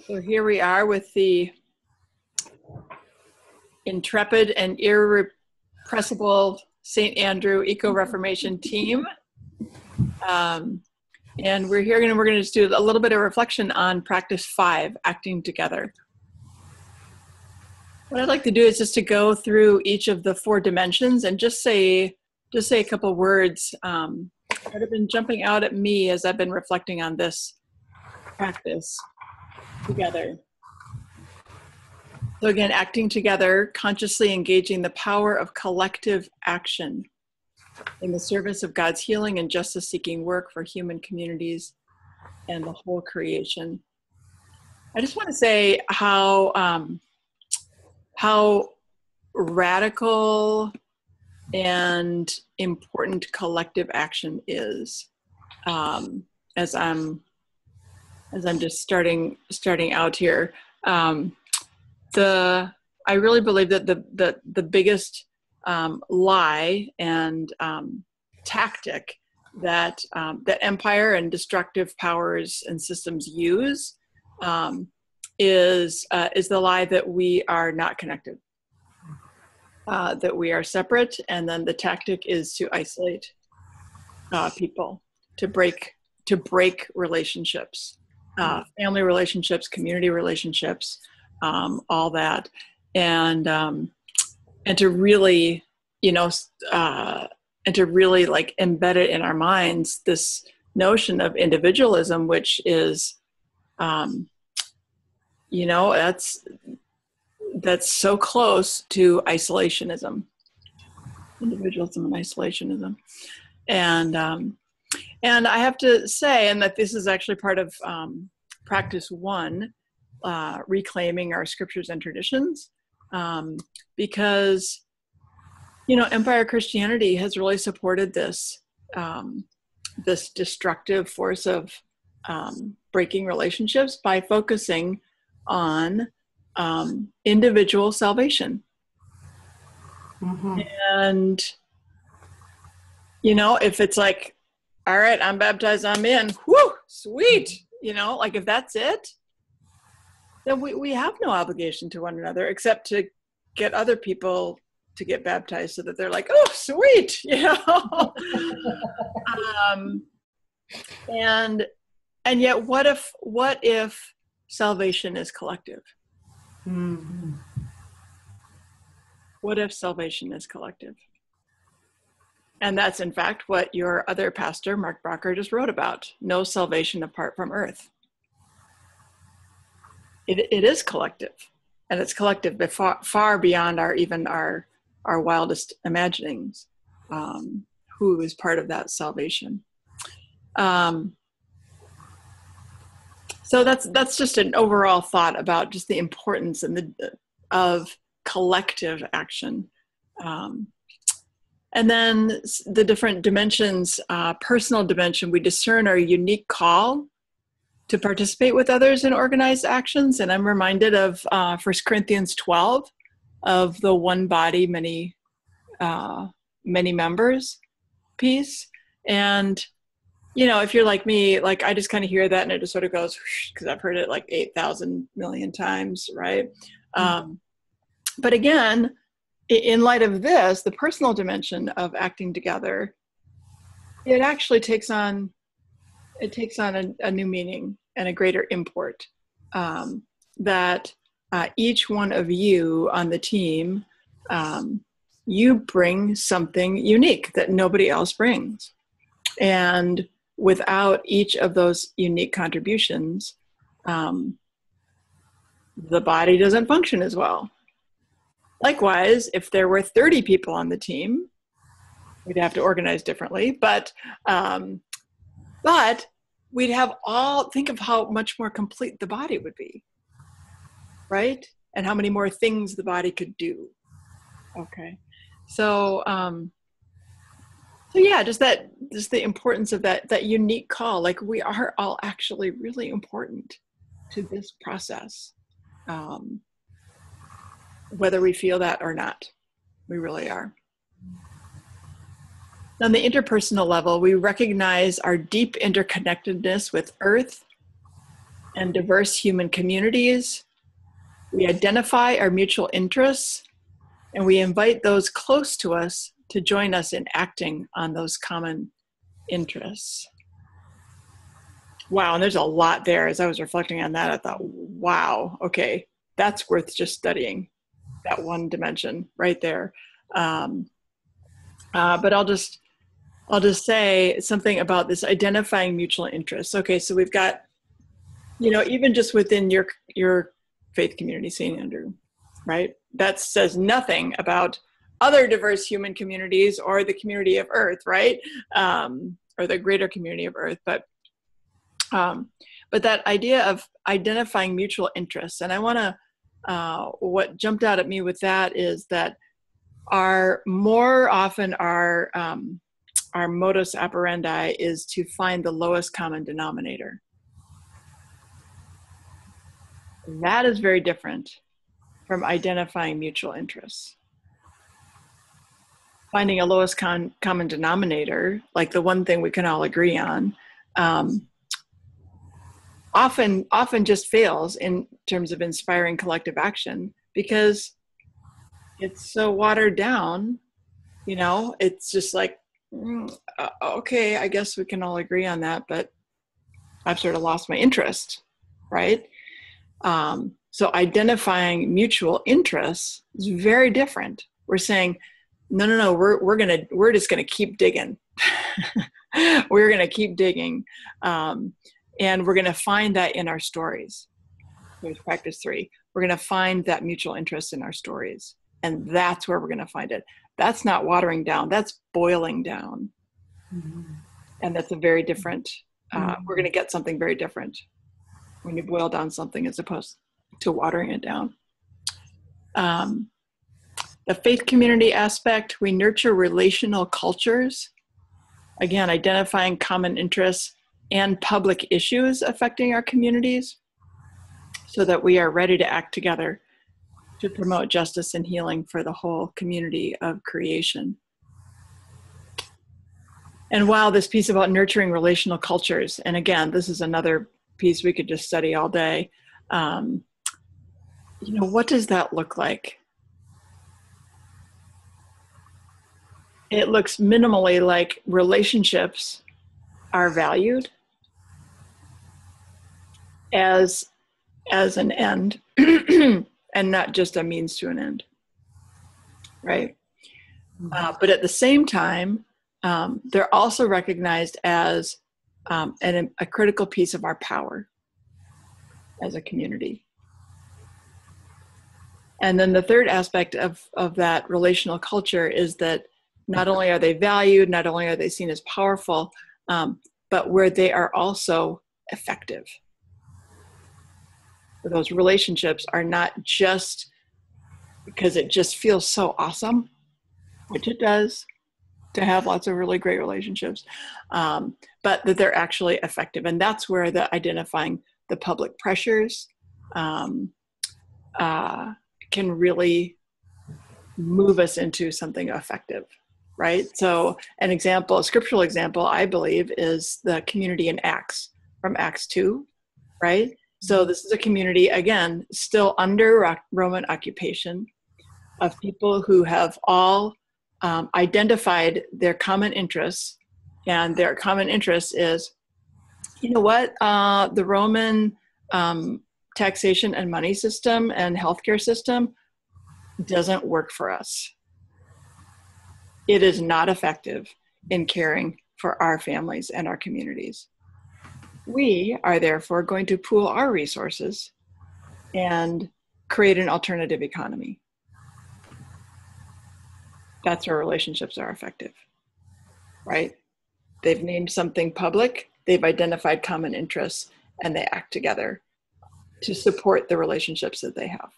So here we are with the intrepid and irrepressible St. Andrew Eco-Reformation team. And we're here and we're going to just do a little bit of reflection on practice 5, acting together. What I'd like to do is just to go through each of the 4 dimensions and just say a couple words that have been jumping out at me as I've been reflecting on this practice together. So again, acting together, consciously engaging the power of collective action in the service of God's healing and justice-seeking work for human communities and the whole creation. I just want to say how radical and important collective action is. As I'm just starting out here, I really believe that the biggest lie and tactic that empire and destructive powers and systems use is the lie that we are not connected, that we are separate, and then the tactic is to isolate people, to break relationships, family relationships, community relationships, all that, and to really, and to really like embed it in our minds, this notion of individualism, which is, that's so close to isolationism, individualism and isolationism. And I have to say, and that this is actually part of practice 1, reclaiming our scriptures and traditions, because, Empire Christianity has really supported this, this destructive force of breaking relationships by focusing on individual salvation. Mm-hmm. And, if it's like, all right, I'm baptized, I'm in, whoo, sweet, like if that's it, then we have no obligation to one another except to get other people to get baptized so that they're like, oh, sweet, and yet what if salvation is collective? Mm-hmm. What if salvation is collective? And that's in fact what your other pastor, Mark Brocker, just wrote about. No salvation apart from earth. It is collective, and it's collective far beyond our wildest imaginings. Who is part of that salvation? So that's just an overall thought about just the importance of collective action. And then the different dimensions, personal dimension, we discern our unique call to participate with others in organized actions. And I'm reminded of 1 Corinthians 12, of the one body, many members piece. And, if you're like me, like I just kind of hear that and it just sort of goes, because I've heard it like 8,000 million times, right? Mm-hmm. But again, in light of this, the personal dimension of acting together, it actually takes on a new meaning and a greater import, that each one of you on the team, you bring something unique that nobody else brings. And without each of those unique contributions, the body doesn't function as well. Likewise, if there were 30 people on the team, we'd have to organize differently, but we'd have think of how much more complete the body would be, right? And how many more things the body could do. Okay. So yeah, just the importance of that unique call. Like we are all actually really important to this process. Whether we feel that or not, we really are. On the interpersonal level, we recognize our deep interconnectedness with Earth, and diverse human communities. We identify our mutual interests, and we invite those close to us to join us in acting on those common interests. Wow, and there's a lot there. As I was reflecting on that, I thought, wow, okay, that's worth just studying, that one dimension right there. But I'll just say something about this identifying mutual interests. Okay, so we've got, even just within your faith community, St. Andrew, right? That says nothing about other diverse human communities or the community of Earth, right? Or the greater community of Earth. But that idea of identifying mutual interests, and I want to, what jumped out at me with that is that our modus operandi is to find the lowest common denominator. That is very different from identifying mutual interests. Finding a lowest common denominator, like the one thing we can all agree on, often just fails in terms of inspiring collective action because it's so watered down. It's just like, okay, I guess we can all agree on that, but I've sort of lost my interest, right? So identifying mutual interests is very different. We're saying, no, we're just gonna keep digging. We're gonna keep digging, and we're gonna find that in our stories. Here's practice 3. We're gonna find that mutual interest in our stories, and that's where we're gonna find it. That's not watering down, that's boiling down. Mm-hmm. And that's a very different, we're gonna get something very different when you boil down something as opposed to watering it down. The faith community aspect, we nurture relational cultures. Again, identifying common interests and public issues affecting our communities so that we are ready to act together to promote justice and healing for the whole community of creation. And wow, this piece about nurturing relational cultures, and again, this is another piece we could just study all day. What does that look like? It looks minimally like relationships are valued as an end and not just a means to an end, right? But at the same time, they're also recognized as a critical piece of our power as a community. And then the third aspect of that relational culture is that not only are they valued, not only are they seen as powerful, but where they are also effective. Those relationships are not just because it just feels so awesome, which it does to have lots of really great relationships, but that they're actually effective. And that's where the identifying the public pressures can really move us into something effective, right? So a scriptural example, I believe, is the community in Acts, from Acts 2, right? So this is a community, again, still under Roman occupation, of people who have all identified their common interests. And their common interest is, the Roman taxation and money system and healthcare system doesn't work for us. It is not effective in caring for our families and our communities. We are therefore going to pool our resources and create an alternative economy. That's where relationships are effective, right? They've named something public, they've identified common interests, and they act together to support the relationships that they have.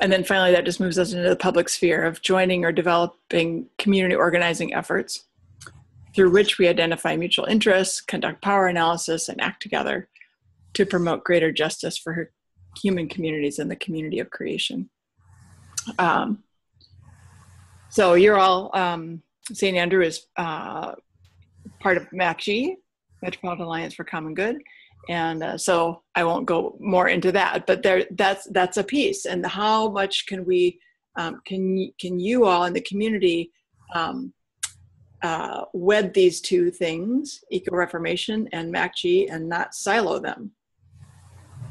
And then finally, that just moves us into the public sphere of joining or developing community organizing efforts through which we identify mutual interests, conduct power analysis, and act together to promote greater justice for human communities and the community of creation. So you're all, St. Andrew is part of MACG, Metropolitan Alliance for Common Good. And so I won't go more into that, but that's a piece. And how much can we, can you all in the community wed these two things, eco-reformation and MACG, and not silo them?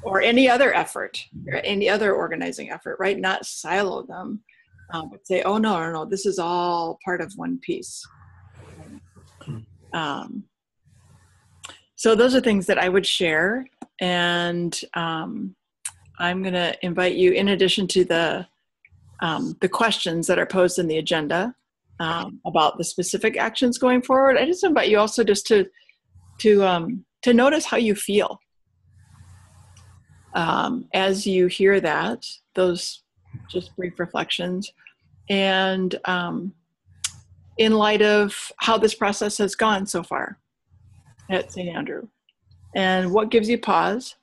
Or any other effort, or any other organizing effort, right? Not silo them, but say, oh, no, this is all part of one piece. So those are things that I would share. And I'm going to invite you, in addition to the questions that are posed in the agenda about the specific actions going forward, I just invite you also just to notice how you feel. As you hear that, those just brief reflections, and in light of how this process has gone so far at St. Andrew, and what gives you pause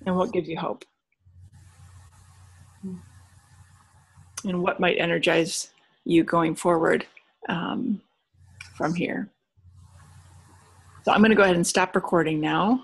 and what gives you hope, and what might energize you going forward from here. So I'm going to go ahead and stop recording now.